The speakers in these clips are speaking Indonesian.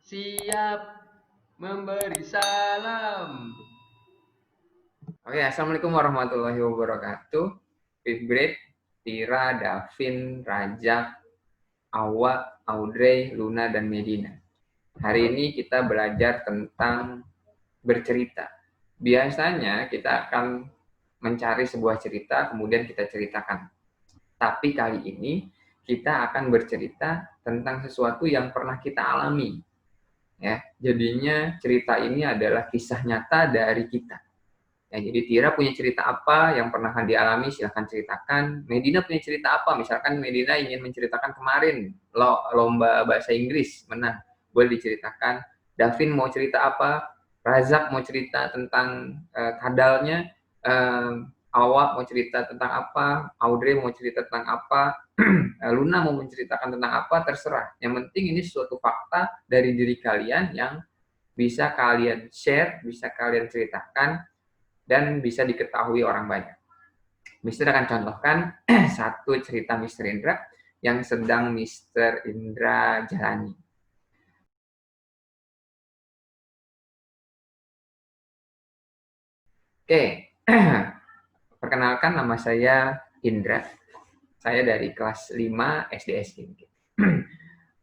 Siap memberi salam. Oke, Assalamualaikum warahmatullahi wabarakatuh. Fifth grade, Tira, Davin, Raja, Awa, Audrey, Luna, dan Medina. Hari ini kita belajar tentang bercerita. Biasanya kita akan mencari sebuah cerita, kemudian kita ceritakan. Tapi kali ini kita akan bercerita tentang sesuatu yang pernah kita alami. Ya, jadinya cerita ini adalah kisah nyata dari kita. Ya, jadi Tira punya cerita apa yang pernah dialami, silahkan ceritakan. Medina punya cerita apa, misalkan Medina ingin menceritakan kemarin lomba bahasa Inggris menang, boleh diceritakan. Davin mau cerita apa, Razak mau cerita tentang kadalnya, Awak mau cerita tentang apa, Audrey mau cerita tentang apa, Luna mau menceritakan tentang apa, terserah. Yang penting ini suatu fakta dari diri kalian yang bisa kalian share, bisa kalian ceritakan, dan bisa diketahui orang banyak. Mister akan contohkan satu cerita Mister Indra yang sedang Mister Indra jalani. Oke, perkenalkan nama saya Indra. Saya dari kelas 5 SDSG.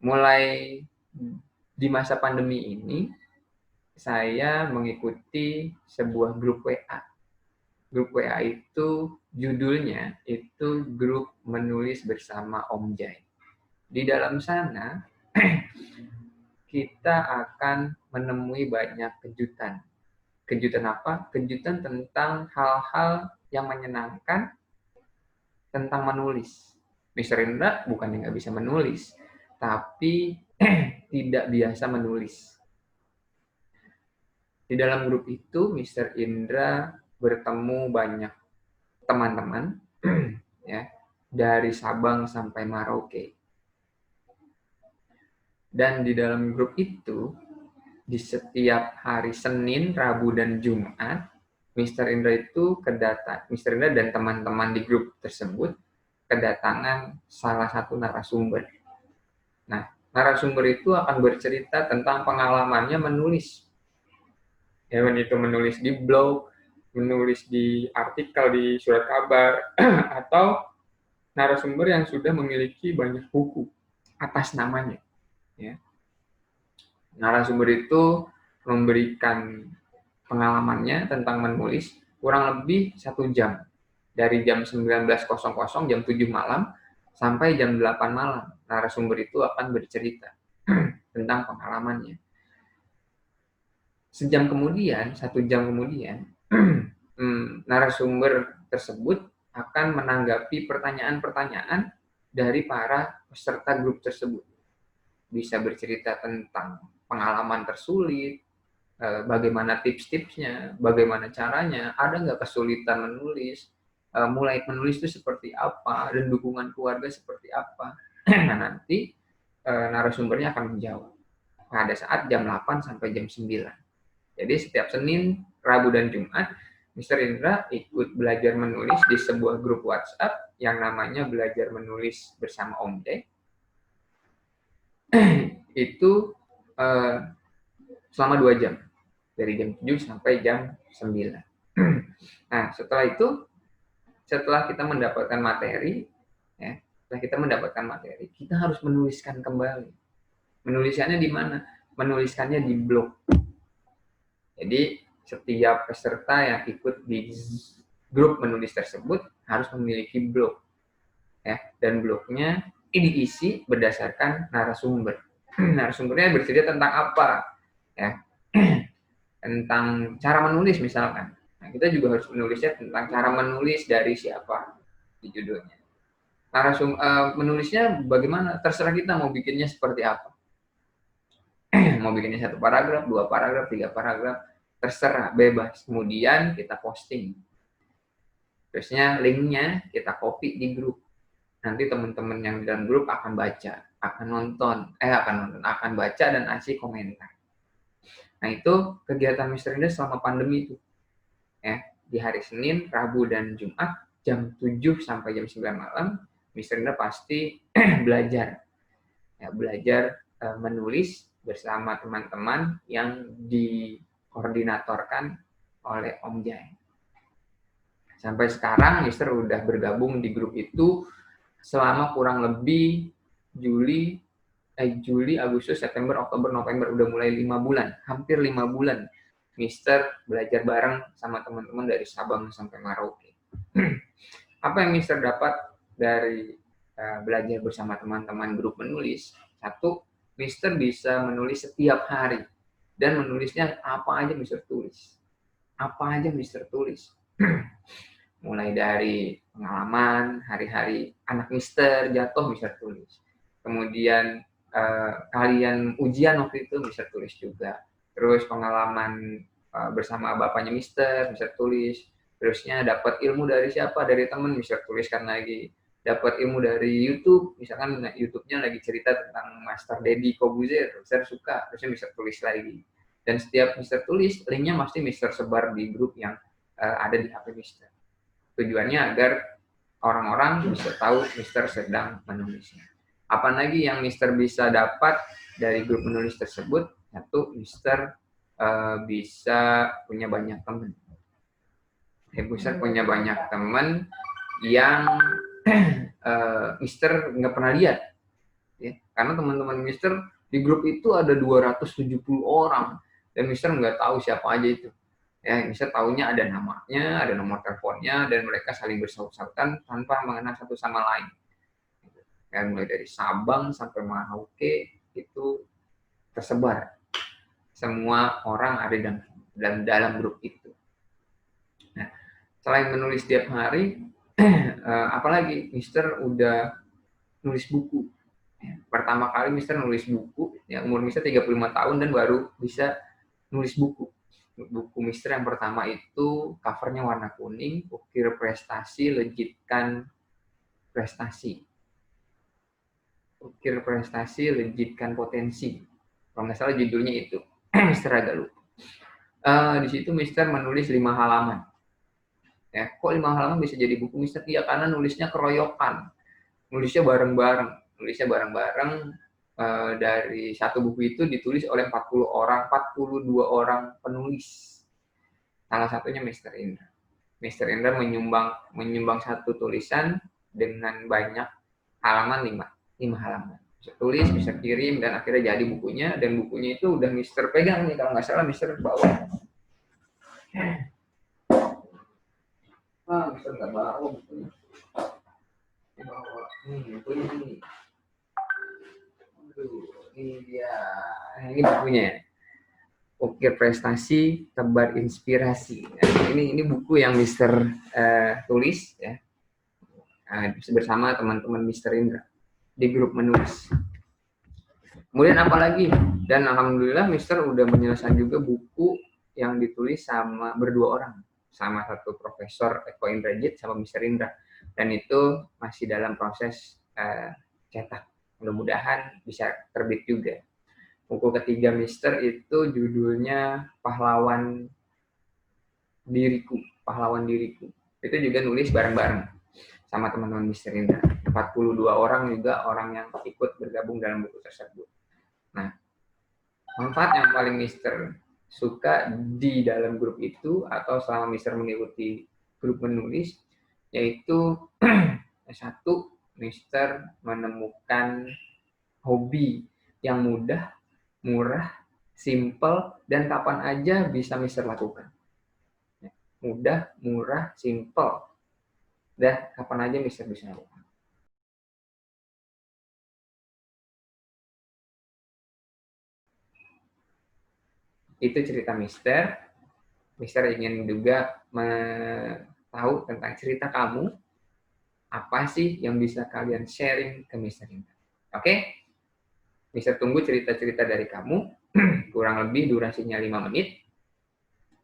Mulai di masa pandemi ini, saya mengikuti sebuah grup WA. Grup WA itu judulnya itu grup menulis bersama Om Jai. Di dalam sana kita akan menemui banyak kejutan. Kejutan apa? Kejutan tentang hal-hal yang menyenangkan tentang menulis. Mister Indra bukan yang nggak bisa menulis, tapi tidak biasa menulis. Di dalam grup itu, Mister Indra bertemu banyak teman-teman ya, dari Sabang sampai Merauke. Dan di dalam grup itu, di setiap hari Senin, Rabu, dan Jumat, Mister Indra Mister Indra dan teman-teman di grup tersebut kedatangan salah satu narasumber. Nah, narasumber itu akan bercerita tentang pengalamannya menulis. Ya, itu menulis di blog, menulis di artikel di surat kabar, atau narasumber yang sudah memiliki banyak buku atas namanya. Ya. Narasumber itu memberikan pengalamannya tentang menulis kurang lebih 1 jam. Dari jam 19.00 jam 7 malam sampai jam 8 malam. Narasumber itu akan bercerita tentang pengalamannya. Sejam kemudian, 1 jam kemudian, narasumber tersebut akan menanggapi pertanyaan-pertanyaan dari para peserta grup tersebut. Bisa bercerita tentang pengalaman tersulit, bagaimana tips-tipsnya, bagaimana caranya, ada nggak kesulitan menulis, mulai menulis itu seperti apa, dan dukungan keluarga seperti apa. Nah, nanti narasumbernya akan menjawab pada saat jam 8 sampai jam 9. Jadi setiap Senin, Rabu, dan Jumat, Mister Indra ikut belajar menulis di sebuah grup WhatsApp yang namanya Belajar Menulis Bersama Om Jai. Itu selama 2 jam. Dari jam 7 sampai jam 9. Nah, setelah kita mendapatkan materi, ya, kita harus menuliskan kembali. Menuliskannya di mana? Menuliskannya di blog. Jadi, setiap peserta yang ikut di grup menulis tersebut harus memiliki blog. Ya, dan blognya ini diisi berdasarkan narasumber. Narasumbernya bercerita tentang apa? Ya, tentang cara menulis misalkan. Nah, kita juga harus menulisnya tentang cara menulis dari siapa di judulnya. Menulisnya bagaimana? Terserah kita mau bikinnya seperti apa. Mau bikinnya 1 paragraf, 2 paragraf, 3 paragraf, terserah, bebas. Kemudian kita posting. Terusnya linknya kita copy di grup. Nanti teman-teman yang di dalam grup akan baca, akan baca dan kasih komentar. Nah, itu kegiatan Mister Indra selama pandemi itu. Ya, di hari Senin, Rabu, dan Jumat jam 7 sampai jam 9 malam, Mister Indra pasti belajar. Ya, belajar menulis bersama teman-teman yang dikoordinatorkan oleh Om Jai. Sampai sekarang Mister udah bergabung di grup itu selama kurang lebih Juli, Agustus, September, Oktober, November, udah mulai 5 bulan, hampir 5 bulan. Mister belajar bareng sama teman-teman dari Sabang sampai Merauke. Apa yang Mister dapat dari belajar bersama teman-teman grup menulis? Satu, Mister bisa menulis setiap hari. Dan menulisnya apa aja Mister tulis. Apa aja Mister tulis. Mulai dari pengalaman, hari-hari anak Mister jatuh Mister tulis. Kemudian kalian ujian waktu itu Mister tulis juga. Terus pengalaman bersama bapaknya Mister tulis. Terusnya dapat ilmu dari siapa? Dari teman Mister tuliskan lagi. Dapat ilmu dari YouTube, misalkan YouTube-nya lagi cerita tentang Master Deddy Kobuzer, Mister suka, terusnya Mister tulis lagi. Dan setiap Mister tulis, linknya pasti Mister sebar di grup yang ada di HP Mister. Tujuannya agar orang-orang bisa tahu Mister sedang menulisnya. Apa lagi yang Mister bisa dapat dari grup menulis tersebut? Satu, Mister bisa punya banyak teman. Mister punya banyak teman yang Mister nggak pernah lihat. Ya. Karena teman-teman Mister di grup itu ada 270 orang. Dan Mister nggak tahu siapa aja itu. Ya, Mister tahunya ada namanya, ada nomor teleponnya, dan mereka saling bersaut-sautan tanpa mengenal satu sama lain. Dan mulai dari Sabang sampai Merauke itu tersebar. Semua orang ada dalam grup itu. Nah, selain menulis setiap hari, apalagi Mister udah nulis buku. Pertama kali Mister nulis buku, ya, umur Mister 35 tahun dan baru bisa nulis buku. Buku Mister yang pertama itu covernya warna kuning, Ukir Prestasi, Legitkan Prestasi. Ukir Prestasi, Legitkan Potensi. Kalau nggak salah judulnya itu. Mister agak lupa. Di situ Mister menulis 5 halaman. Ya, kok 5 halaman bisa jadi buku Mister? Iya, karena nulisnya keroyokan. Nulisnya bareng-bareng. Dari satu buku itu ditulis oleh 42 orang penulis. Salah satunya Mister Indra. Mister Indra menyumbang satu tulisan dengan banyak halaman, 5 halaman. Bisa tulis, bisa kirim, dan akhirnya jadi bukunya. Dan bukunya itu udah Mister pegang nih, kalau nggak salah Mister bawa. Mister nggak bawa bukunya. Bawa. Bukunya ini. Ini dia. Ini bukunya. Ukir Prestasi, Tebar Inspirasi. Nah, ini buku yang Mister tulis ya. Bersama teman-teman Mister Indra di grup menulis. Kemudian apa lagi? Dan alhamdulillah Mister udah menyelesaikan juga buku yang ditulis sama berdua orang, sama satu Profesor Eko Indrajit sama Mister Indra. Dan itu masih dalam proses cetak. Mudah-mudahan bisa terbit juga. Buku ketiga Mister itu judulnya Pahlawan Diriku. Itu juga nulis bareng-bareng sama teman-teman Mister Indra. 42 orang juga orang yang ikut bergabung dalam buku tersebut. Nah, manfaat yang paling Mister suka di dalam grup itu atau selama Mister mengikuti grup menulis, yaitu satu, Mister menemukan hobi yang mudah, murah, simple, dan kapan aja bisa Mister lakukan. Mudah, murah, simple, dan kapan aja Mister bisa lakukan. Itu cerita Mister. Mister ingin juga tahu tentang cerita kamu. Apa sih yang bisa kalian sharing ke Mister Indra? Oke? Mister tunggu cerita-cerita dari kamu. Kurang lebih durasinya 5 menit.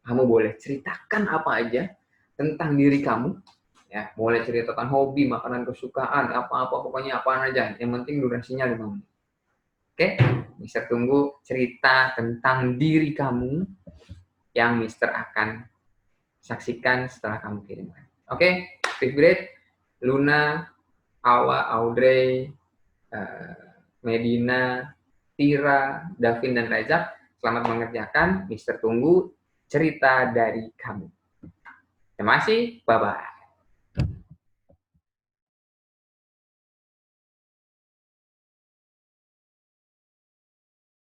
Kamu boleh ceritakan apa aja tentang diri kamu. Ya, boleh cerita tentang hobi, makanan kesukaan, apa-apa, pokoknya apaan aja. Yang penting durasinya 5 menit. Oke? Mister tunggu cerita tentang diri kamu yang Mister akan saksikan setelah kamu kirimkan. Oke? Fifth grade, Luna, Awa, Audrey, Medina, Tira, Davin, dan Rajak. Selamat mengerjakan. Mister tunggu cerita dari kamu. Terima kasih. Bye-bye.